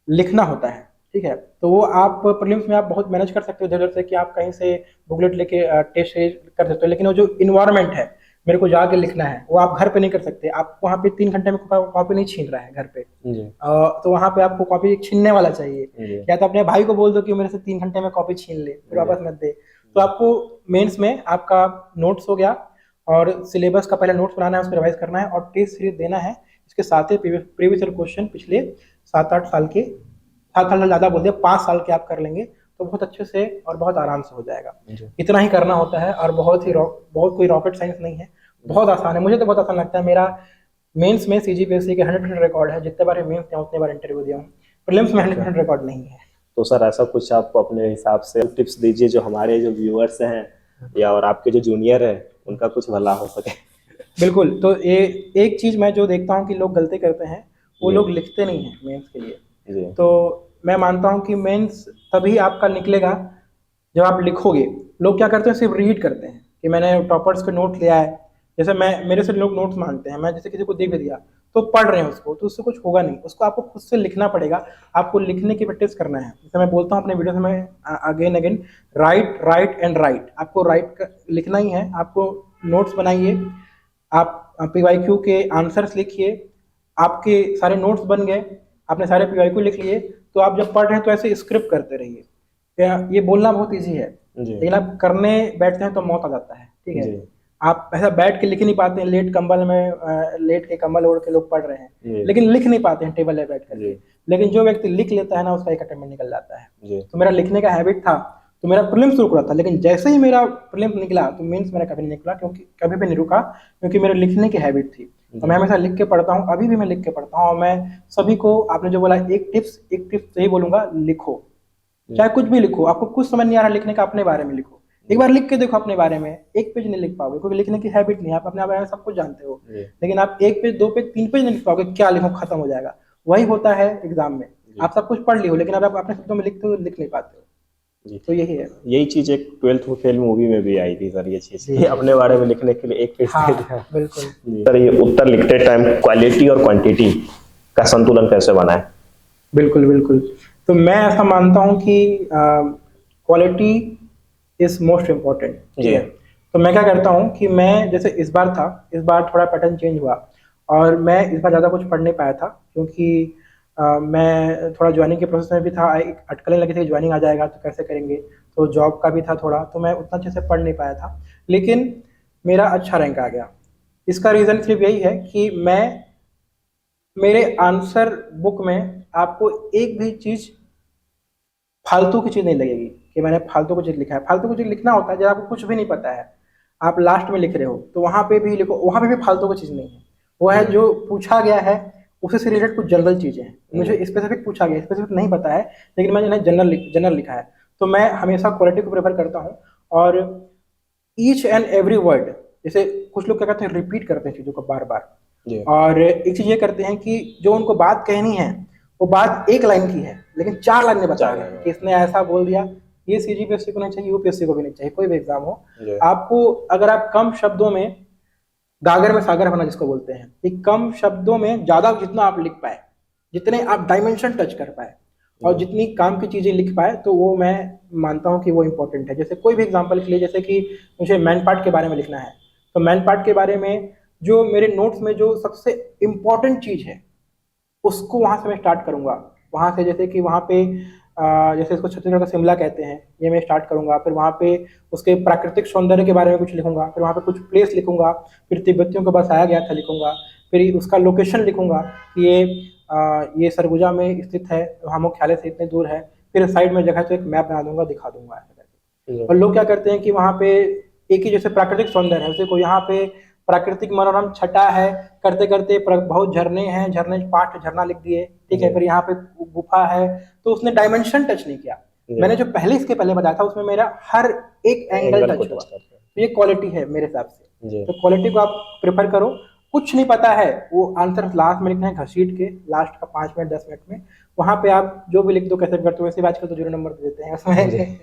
लिखना होता है, ठीक है। तो वो आप प्रीलिम्स में आप बहुत मैनेज कर सकते हो इधर से, कि आप कहीं से बुकलेट लेके टेस्ट सीरीज कर सकते हो। लेकिन वो जो इन्वायरमेंट है, मेरे को जाके लिखना है, वो आप घर पे नहीं कर सकते। आप वहाँ पे 3 घंटे में कॉपी नहीं छीन रहा है घर पे, तो वहाँ पे आपको कॉपी छीनने वाला चाहिए। या तो अपने भाई को बोल दो कि मेरे से 3 घंटे में कॉपी छीन ले, फिर वापस मत दे। तो आपको मेंस में आपका नोट्स हो गया, और सिलेबस का पहले नोट्स बनाना है, उसको रिवाइज करना है, और टेस्ट सीरीज देना है। इसके साथ ही प्रीवियस ईयर क्वेश्चन पिछले 7-8 साल के, 7 साल ज़्यादा बोल दिया, 5 साल के आप कर लेंगे तो बहुत अच्छे से और बहुत आराम से हो जाएगा। इतना ही करना होता है, और बहुत कोई रॉकेट साइंस नहीं है, बहुत आसान है। मुझे तो बहुत आसान लगता है। मेरा मेंस में CGPSC के 100% रिकॉर्ड है। जितने बार मेंस दिया उतने बार इंटरव्यू दिया हूँ। प्रीलिम्स में 100% रिकॉर्ड नहीं है। तो सर ऐसा कुछ आप अपने हिसाब से टिप्स दीजिए जो हमारे जो व्यूअर्स हैं या और आपके जो जूनियर है उनका कुछ भला हो सके। बिल्कुल। तो ये एक चीज़ मैं जो देखता हूँ कि लोग गलती करते हैं, वो लोग लिखते नहीं हैं मेंस के लिए। तो मैं मानता हूँ कि मेंस तभी आपका निकलेगा जब आप लिखोगे। लोग क्या करते हैं, सिर्फ रीड करते हैं कि मैंने टॉपर्स के नोट लिया है। जैसे मेरे से लोग नोट्स मांगते हैं, मैं जैसे किसी को दे भी दिया तो पढ़ रहे हैं उसको, तो उससे कुछ होगा नहीं। उसको आपको खुद से लिखना पड़ेगा, आपको लिखने की प्रैक्टिस करना है। जैसे मैं बोलता हूँ अपने वीडियो में again again, right right and right. आपको राइट लिखना ही है। आपको नोट्स बनाइए, आप PYQ के आंसर्स लिखिए, आपके सारे नोट्स बन गए, आपने सारे PYQ लिख लिए, तो आप जब पढ़ रहे हैं तो ऐसे स्क्रिप्ट करते रहिए। ये बोलना बहुत ईजी है, लेकिन आप करने बैठते हैं तो मौत आ जाता है। ठीक है, आप ऐसा बैठ के लिख ही नहीं पाते हैं। लेट के कंबल ओढ़ के लोग पढ़ रहे हैं, लेकिन लिख नहीं पाते हैं टेबल पे बैठ करके। लेकिन जो व्यक्ति लिख लेता है ना, उसका एक अटेम्प्ट निकल जाता है। तो मेरा लिखने का हैबिट था, तो मेरा प्रीलिम्स रुक रहा था, लेकिन जैसे ही मेरा प्रीलिम्स निकला तो मेंस मेरा कभी नहीं निकला, क्योंकि कभी भी नहीं रुका, क्योंकि मेरे लिखने की हैबिट थी। तो मैं हमेशा लिख के पढ़ता हूँ, अभी भी मैं लिख के पढ़ता हूँ। और मैं सभी को, आपने जो बोला एक टिप्स यही बोलूंगा, लिखो, चाहे कुछ भी लिखो। आपको कुछ समझ नहीं आ रहा लिखने का, अपने बारे में लिखो। एक बार लिख के देखो अपने बारे में, एक पेज नहीं लिख पाओगे क्योंकि लिखने की हैबिट नहीं है। आप अपने बारे में सब कुछ जानते हो, लेकिन आप एक पेज, 2 पेज, 3 पेज नहीं लिख पाओगे। क्या लिखो, खत्म हो जाएगा। वही होता है एग्जाम में, आप सब कुछ पढ़ लियो, लेकिन अब आप अपने शब्दों में लिखते हो, लिख नहीं पाते हो। तो यही है। यही चीज एक 12th फेल मूवी में भी आई थी सर, ये चीज अपने बारे में लिखने के लिए एक पेज। हाँ, बिल्कुल सर, ये उत्तर लिखते टाइम क्वालिटी और क्वांटिटी का संतुलन कैसे बनाए? बिल्कुल बिल्कुल। तो मैं ऐसा मानता हूँ कि क्वालिटी इज मोस्ट इम्पोर्टेंट। ठीक है, तो मैं क्या करता हूँ कि मैं, जैसे इस बार थोड़ा पैटर्न चेंज हुआ और मैं इस बार ज़्यादा कुछ पढ़ नहीं पाया था, क्योंकि मैं थोड़ा ज्वाइनिंग के प्रोसेस में भी था। एक अटकलें लगी थी, ज्वाइनिंग आ जाएगा तो कैसे करेंगे, तो जॉब का भी था थोड़ा, तो मैं उतना अच्छे से पढ़ नहीं पाया था। लेकिन मेरा अच्छा रैंक आ गया। इसका रीज़न सिर्फ यही है कि मेरे आंसर बुक में आपको एक भी चीज़, फालतू की चीज़ नहीं लगेगी कि मैंने फालतू की चीज़ लिखा है। फालतू की चीज़ लिखना होता है जब आपको कुछ भी नहीं पता है, आप लास्ट में लिख रहे हो, तो वहाँ पे भी लिखो, वहाँ पे भी फालतू की चीज़ नहीं है। वो है जो पूछा गया है, उससे से रिलेटेड कुछ जनरल चीज़ें हैं। मुझे स्पेसिफिक पूछा गया, स्पेसिफिक नहीं पता है, लेकिन मैंने जनरल लिखा है। तो मैं हमेशा क्वालिटी को प्रेफर करता हूँ। और ईच एंड एवरी वर्ड, जैसे कुछ लोग क्या करते हैं, रिपीट करते हैं चीज़ों को बार बार। और एक चीज़ ये करते हैं कि जो उनको बात कहनी है, वो बात एक लाइन की है, लेकिन 4 लाइन में बता रहे हैं कि इसने ऐसा बोल दिया। ये CGPSC को नहीं चाहिए, UPSC को भी नहीं चाहिए, कोई भी एग्जाम हो। आपको, अगर आप कम शब्दों में, गागर में सागर बना जिसको बोलते हैं, कि कम शब्दों में ज्यादा, जितना आप लिख पाए, जितने आप डायमेंशन टच कर पाए और जितनी काम की चीजें लिख पाए, तो वो मैं मानता हूँ कि वो इंपॉर्टेंट है। जैसे कोई भी एग्जांपल के लिए, जैसे कि मुझे मैन पार्ट के बारे में लिखना है, तो मैन पार्ट के बारे में जो मेरे नोट्स में जो सबसे इम्पोर्टेंट चीज है, उसको वहां से मैं स्टार्ट करूंगा। वहां से, जैसे कि वहां पे जैसे इसको छत्तीसगढ़ का शिमला कहते हैं, ये मैं स्टार्ट करूंगा। फिर वहाँ पे उसके प्राकृतिक सौंदर्य के बारे में कुछ लिखूंगा, फिर वहाँ पे कुछ प्लेस लिखूंगा, फिर तिब्बतियों को बसाया गया था लिखूंगा, फिर उसका लोकेशन लिखूंगा कि ये सरगुजा में स्थित है, वहाँ मुख्यालय से इतने दूर है। फिर साइड में जगह तो एक मैप बना दूंगा, दिखा दूंगा ऐसा करके। और लोग क्या करते हैं कि वहाँ पे एक ही, जैसे प्राकृतिक सौंदर्य है, उसे को यहाँ पे प्राकृतिक मनोरम छटा है, करते करते बहुत झरने हैं, झरने 5 झरना लिख दिए। ठीक है, फिर यहाँ पे गुफा है, तो उसने डायमेंशन टच नहीं किया। मैंने जो इसके पहले बताया था, उसमें मेरा हर एक एंगल टच हुआ। तो ये क्वालिटी है मेरे हिसाब से। तो क्वालिटी को आप प्रेफर करो। कुछ नहीं पता है, वो आंसर लास्ट में लिखना है, घसीट के लास्ट का 5 मिनट 10 मिनट में, वहां पे आप जो भी लिख दो, कैसे करते हो वैसे। आजकल तो 0 नंबर दे देते हैं उसमें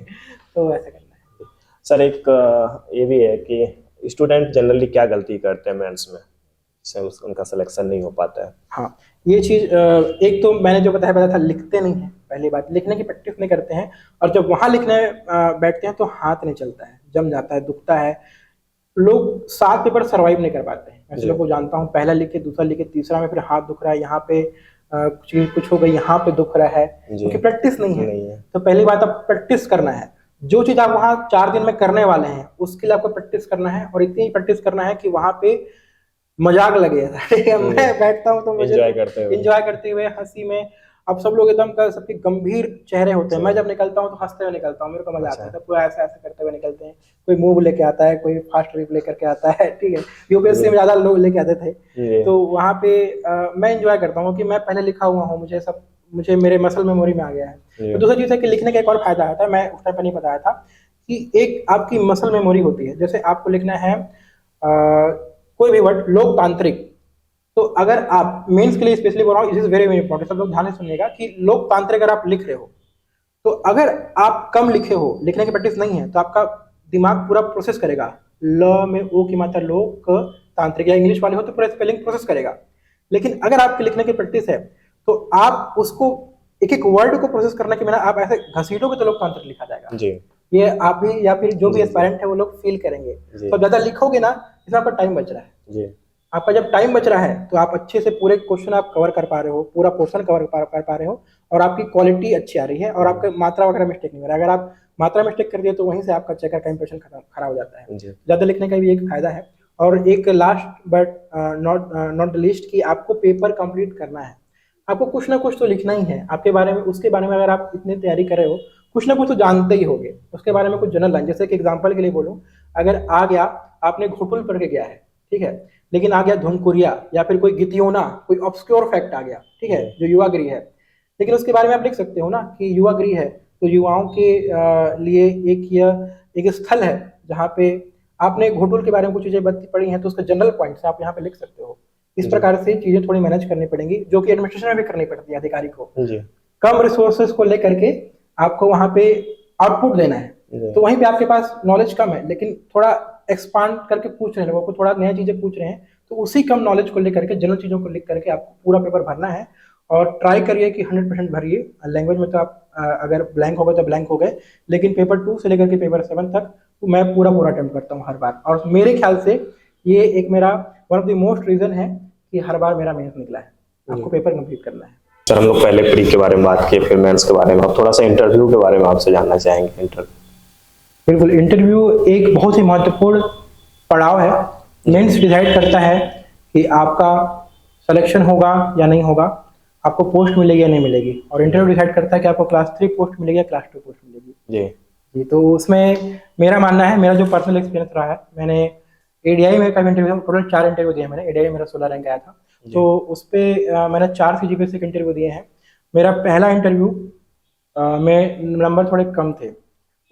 तो ऐसे करना है। सर, एक ये भी है कि स्टूडेंट जनरली क्या गलती करते हैं मेंस में, जिससे उनका सिलेक्शन नहीं हो पाता है? हाँ, ये चीज़, एक तो मैंने जो बताया था, लिखते नहीं है। पहली बात, लिखने की प्रैक्टिस नहीं करते हैं, और जब वहाँ लिखने बैठते हैं तो हाथ नहीं चलता है, जम जाता है, दुखता है। लोग 7 पेपर सर्वाइव नहीं कर पाते हैं। ऐसे लोगों को जानता हूँ, पहला लिखे, दूसरा लिखे, तीसरा में फिर हाथ दुख रहा है, यहाँ पे कुछ हो गई, यहाँ पे दुख रहा है, क्योंकि प्रैक्टिस नहीं है। तो पहली बात, आप प्रैक्टिस करना है। जो चीज़ आप वहाँ 4 दिन में करने वाले हैं, उसके लिए आपको प्रैक्टिस करना है, और इतनी प्रैक्टिस करना है कि वहाँ पे मजाक लगे। ठीक है, मैं बैठता हूँ तो मुझे एंजॉय करते हुए, हंसी में। अब सब लोग एकदम का, सबके गंभीर चेहरे होते हैं, मैं जब निकलता हूँ तो हंसते हुए निकलता हूँ, मेरे को मजा आता है। पूरा ऐसा ऐसा करते हुए निकलते हैं। कोई मूव लेके आता है, कोई फास्ट ट्रिप लेकर के आता है। ठीक है, UPSC में ज्यादा लोग लेके आते थे, तो वहाँ पे मैं एंजॉय करता हूँ कि मैं पहले लिखा हुआ हूँ, मुझे सब मुझे मेरे मसल मेमोरी में आ गया है। तो दूसरी चीज़ है कि लिखने का एक और फायदा आता है, मैं उस टाइम पर नहीं बताया था, कि एक आपकी मसल मेमोरी होती है। जैसे आपको लिखना है कोई भी वर्ड लोकतांत्रिक, तो अगर आप मेंस के लिए स्पेशली बोल रहा हूँ, it is very very important, सब लोग ध्यान से सुनिएगा कि लोकतांत्रिक अगर आप लिख रहे हो, तो अगर आप कम लिखे हो, लिखने की प्रैक्टिस नहीं है, तो आपका दिमाग पूरा प्रोसेस करेगा। ल में ओ की मात्रा लोक तांत्रिक, या इंग्लिश वाले हो तो पूरा स्पेलिंग प्रोसेस करेगा। लेकिन अगर आपके लिखने की प्रैक्टिस है, तो आप उसको एक एक वर्ड को प्रोसेस करने के बिना आप ऐसे घसीटोगे तो लोकतांत्रिक लिखा जाएगा जी। ये आप भी या फिर जो भी एस्पायरेंट है वो लोग फील करेंगे। तो ज्यादा लिखोगे ना, इसमें आपका टाइम बच रहा है जी। आपका जब टाइम बच रहा है तो आप अच्छे से पूरे क्वेश्चन आप कवर कर पा रहे हो, पूरा पोर्शन कवर कर पा रहे हो, और आपकी क्वालिटी अच्छी आ रही है, और आपका मात्रा वगैरह मिस्टेक नहीं हो रहा है। अगर आप मात्रा मिस्टेक कर दिए तो वहीं से आपका चेकर का इंप्रेशन खराब हो जाता है। ज्यादा लिखने का भी एक फायदा है। और एक last but not the least, कि आपको पेपर कंप्लीट करना है, आपको कुछ ना कुछ तो लिखना ही है आपके बारे में। उसके बारे में अगर आप इतनी तैयारी कर रहे हो, कुछ ना कुछ तो जानते ही होगे उसके बारे में, कुछ जनरल लाइन। जैसे कि एग्जांपल के लिए बोलूं, अगर आ गया, आपने घोटुल पढ़ के गया है, ठीक है, लेकिन आ गया धुमकुरिया या फिर कोई गितियोना, कोई ऑब्सक्योर फैक्ट आ गया, ठीक है, जो युवागृह है, लेकिन उसके बारे में आप लिख सकते हो ना कि युवागृह है तो युवाओं के लिए एक स्थल है जहाँ पे आपने घोटुल के बारे में कुछ चीजें पढ़ी हैं, तो उसका जनरल पॉइंट्स आप यहाँ पे लिख सकते हो। इस प्रकार से चीजें थोड़ी मैनेज करनी पड़ेंगी, जो कि एडमिनिस्ट्रेशन में भी करनी पड़ती है अधिकारी को। कम रिसोर्सेज को लेकर के आपको वहां पे आउटपुट देना है, तो वहीं पे आपके पास नॉलेज कम है, लेकिन थोड़ा एक्सपांड करके पूछ रहे हैं लोगों को, थोड़ा नया चीजें पूछ रहे हैं, तो उसी कम नॉलेज को लेकर के, जनरल चीजों को लिख करके आपको पूरा पेपर भरना है। और ट्राई करिए कि 100% भरिए। लैंग्वेज में तो आप अगर ब्लैंक हो गए तो ब्लैंक हो गए, लेकिन पेपर 2 से लेकर के पेपर 7 तक तो मैं पूरा अटेम्प्ट करता हूँ हर बार। और मेरे ख्याल से ये एक मेरा one of the most reason है कि हर बार मेरा मेहनत निकला है। आपको पेपर कंप्लीट करना है। सर, हम लोग पहले प्री के बारे में बात किए, फिर मेंस के बारे में, अब थोड़ा सा इंटरव्यू के बारे में आपसे जानना चाहेंगे। बिल्कुल, इंटरव्यू एक बहुत ही महत्वपूर्ण पड़ाव है। मेंस डिसाइड करता है कि आपका सिलेक्शन होगा या नहीं होगा, आपको पोस्ट मिलेगी या नहीं मिलेगी, और इंटरव्यू डिसाइड करता है कि आपको क्लास 3 पोस्ट मिलेगी या क्लास 2 पोस्ट मिलेगी जी। तो उसमें मेरा मानना है, मेरा जो पर्सनल एक्सपीरियंस रहा है, मैंने एडीआई में काफी इंटरव्यू, टोटल 4 इंटरव्यू दिए मैंने। एडीआई मेरा 16 रैंक आया था, तो उस पर मैंने 4 सीजीपीए से इंटरव्यू दिए हैं। मेरा पहला इंटरव्यू में नंबर थोड़े कम थे,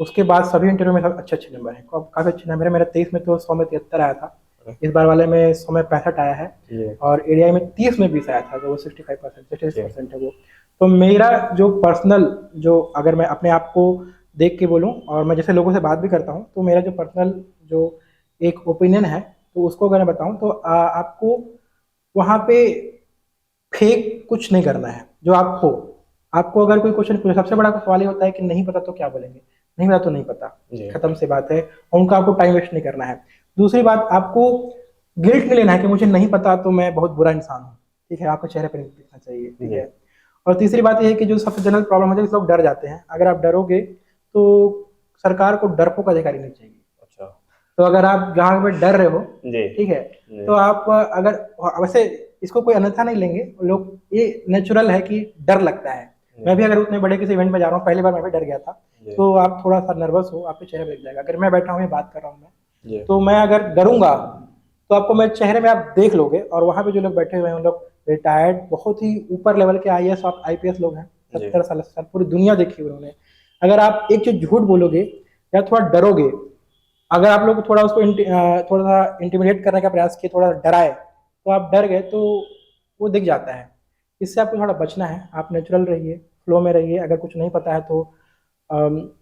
उसके बाद सभी इंटरव्यू में अच्छे अच्छे नंबर हैं, काफ़ी अच्छे नंबर है। मेरा 23 में तो 100 में 73 आया था, इस बार वाले में 100 में 65 आया है, और एडीआई में 30 में 20 आया था, तो वो 66% है वो। तो मेरा जो पर्सनल, जो अगर मैं अपने आप को देख के बोलूँ, और मैं जैसे लोगों से बात भी करता हूँ, तो मेरा जो पर्सनल जो एक ओपिनियन है, तो उसको अगर मैं बताऊँ तो आपको वहाँ पे फेक कुछ नहीं करना है। जो आप हो, आपको अगर कोई क्वेश्चन पूछे, सबसे बड़ा सवाल ये होता है कि नहीं पता तो क्या बोलेंगे, नहीं पता तो नहीं पता, खत्म से बात है, और उनका आपको टाइम वेस्ट नहीं करना है। दूसरी बात, आपको गिल्ट नहीं लेना है कि मुझे नहीं पता तो मैं बहुत बुरा इंसान हूँ, ठीक है, आपको चेहरे पर नहीं दिखना चाहिए, ठीक है। और तीसरी बात यह है कि जो सबसे जनरल प्रॉब्लम है, लोग डर जाते हैं। अगर आप डरोगे तो सरकार को डरपोक अधिकारी नहीं चाहिए। अच्छा, तो अगर आप जहाँ पे डर रहे हो, ठीक है, तो आप अगर, वैसे इसको कोई अन्यथा नहीं लेंगे लोग, ये नेचुरल है कि डर लगता है। मैं भी अगर उतने बड़े किसी इवेंट में जा रहा हूँ, पहली बार मैं भी डर गया था, तो आप थोड़ा सा नर्वस हो, आपके चेहरे पे दिख जाएगा। अगर मैं बैठा हूँ, बात कर रहा हूँ मैं, तो मैं अगर डरूंगा तो आपको मेरे चेहरे में आप देख लोगे। और वहाँ पे जो लोग बैठे हुए हैं, उन लोग रिटायर्ड, बहुत ही ऊपर लेवल के आईएएस और आईपीएस लोग हैं, 70 साल पूरी दुनिया देखी उन्होंने। अगर आप एक चीज झूठ बोलोगे या थोड़ा डरोगे, अगर आप लोग थोड़ा उसको थोड़ा सा इंटिमिडेट करने का प्रयास किए, थोड़ा डराए, तो आप डर गए तो वो दिख जाता है। इससे आपको थोड़ा बचना है। आप नेचुरल रहिए, फ्लो में रहिए। अगर कुछ नहीं पता है तो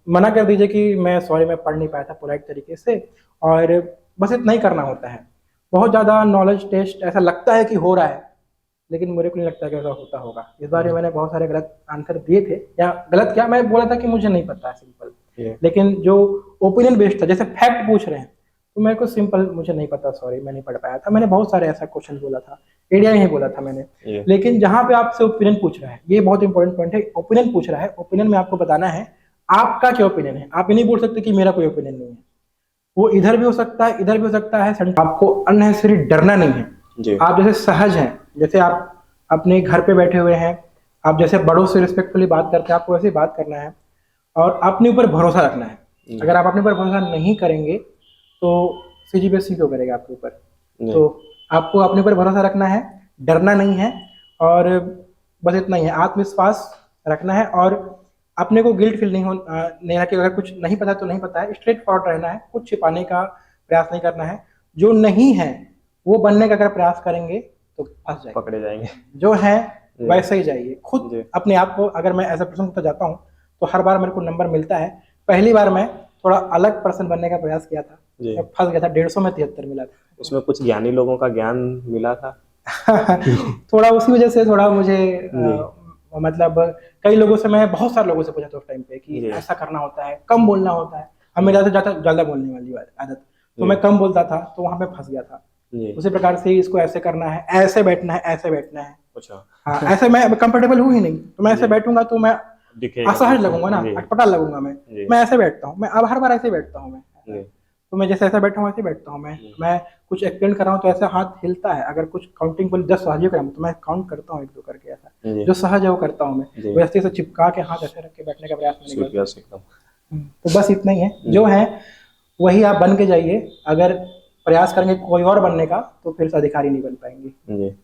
मना कर दीजिए कि मैं सॉरी, मैं पढ़ नहीं पाया था, पोलाइट तरीके से, और बस इतना ही करना होता है। बहुत ज़्यादा नॉलेज टेस्ट ऐसा लगता है कि हो रहा है, लेकिन मुझे को नहीं लगता कि ऐसा होता होगा। इस बार मैंने बहुत सारे गलत आंसर दिए थे, या गलत क्या, मैं बोला था कि मुझे नहीं पता है, सिंपल। लेकिन जो ओपिनियन बेस्ड था, जैसे फैक्ट पूछ रहे हैं, तो मेरे को सिंपल, मुझे नहीं पता, सॉरी मैं नहीं पढ़ पाया था। मैंने बहुत सारे ऐसा क्वेश्चन बोला था, एडीआई ही बोला था मैंने। लेकिन जहाँ पे आपसे ओपिनियन पूछ रहा है, ये बहुत इंपॉर्टेंट पॉइंट है, ओपिनियन पूछ रहा है, ओपिनियन में आपको बताना है आपका क्या ओपिनियन है। आप ये नहीं बोल सकते कि मेरा कोई ओपिनियन नहीं है, वो इधर भी हो सकता है, इधर भी हो सकता है। आपको अननेसेसरी डरना नहीं है। आप जैसे सहज हैं, जैसे आप अपने घर पे बैठे हुए हैं, आप जैसे बड़ों से रिस्पेक्टफुली बात करते हैं, आपको वैसे ही बात करना है, और अपने ऊपर भरोसा रखना है। अगर आप अपने ऊपर भरोसा नहीं करेंगे तो सीजीपीएससी क्यों करेगा आपके ऊपर। तो आपको अपने ऊपर भरोसा रखना है, डरना नहीं है, और बस इतना ही है, आत्मविश्वास रखना है और अपने को गिल्ट फील नहीं है कि अगर कुछ नहीं पता तो नहीं पता है, स्ट्रेट फॉरवर्ड रहना है, कुछ छिपाने का प्रयास नहीं करना है। जो नहीं है वो बनने का अगर प्रयास करेंगे तो फंस जाएंगे, पकड़े जाएंगे। जो है वैसे ही जाइए। खुद अपने आप को, अगर मैं ऐसा पर्सन होता जाता हूँ तो हर बार मेरे को नंबर मिलता है। पहली बार मैं थोड़ा अलग पर्सन बनने का प्रयास किया था, मैं फंस गया था, 150 में 73 मिला था। उसमें कुछ ज्ञानी लोगों का ज्ञान मिला था। थोड़ा उसी वजह से थोड़ा मुझे मतलब कई लोगों से, मैं बहुत सारे लोगों से पूछा था उस टाइम पे कि ऐसा करना होता है, कम बोलना होता है। अब मेरे ज्यादा बोलने वाली आदत, तो मैं कम बोलता था तो वहां पे फंस गया था। उसी प्रकार से इसको ऐसे करना है, ऐसे बैठना है, ऐसे बैठना है। अच्छा हाँ, ऐसे मैं कंफर्टेबल हूँ ही नहीं, तो मैं ऐसे बैठूंगा तो मैं असहज लगूंगा ना, अटपटा लगूंगा। मैं ऐसे बैठता हूँ, मैं अब हर बार ऐसे बैठता हूँ मैं। तो मैं जैसे ऐसा बैठा हूँ ऐसे बैठता हूँ मैं कुछ एक्सप्लेन कर रहा हूँ तो ऐसा हाथ हिलता है। अगर कुछ काउंटिंग बोल 10 सहज कर तो मैं काउंट करता हूँ 1 2 करके, ऐसा जो सहज है वो करता हूँ मैं। वैसे से चिपका के हाथ ऐसे रख के बैठने का प्रयास नहीं करता। तो बस इतना ही है, जो है वही आप बन के जाइए। अगर प्रयास करेंगे कोई और बनने का तो फिर अधिकारी नहीं बन पाएंगे।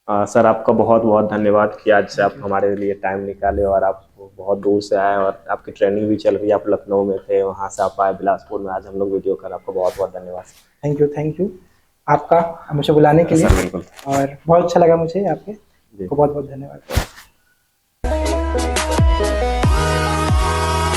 सर आपका बहुत बहुत धन्यवाद कि आज से आप हमारे लिए टाइम निकाले और आप बहुत दूर से आए और आपकी ट्रेनिंग भी चल रही है। आप लखनऊ में थे, वहाँ से आप आए बिलासपुर में, आज हम लोग वीडियो कर, आपको बहुत बहुत धन्यवाद। थैंक यू आपका मुझे बुलाने के लिए, और बहुत अच्छा लगा मुझे। आपके बहुत बहुत धन्यवाद।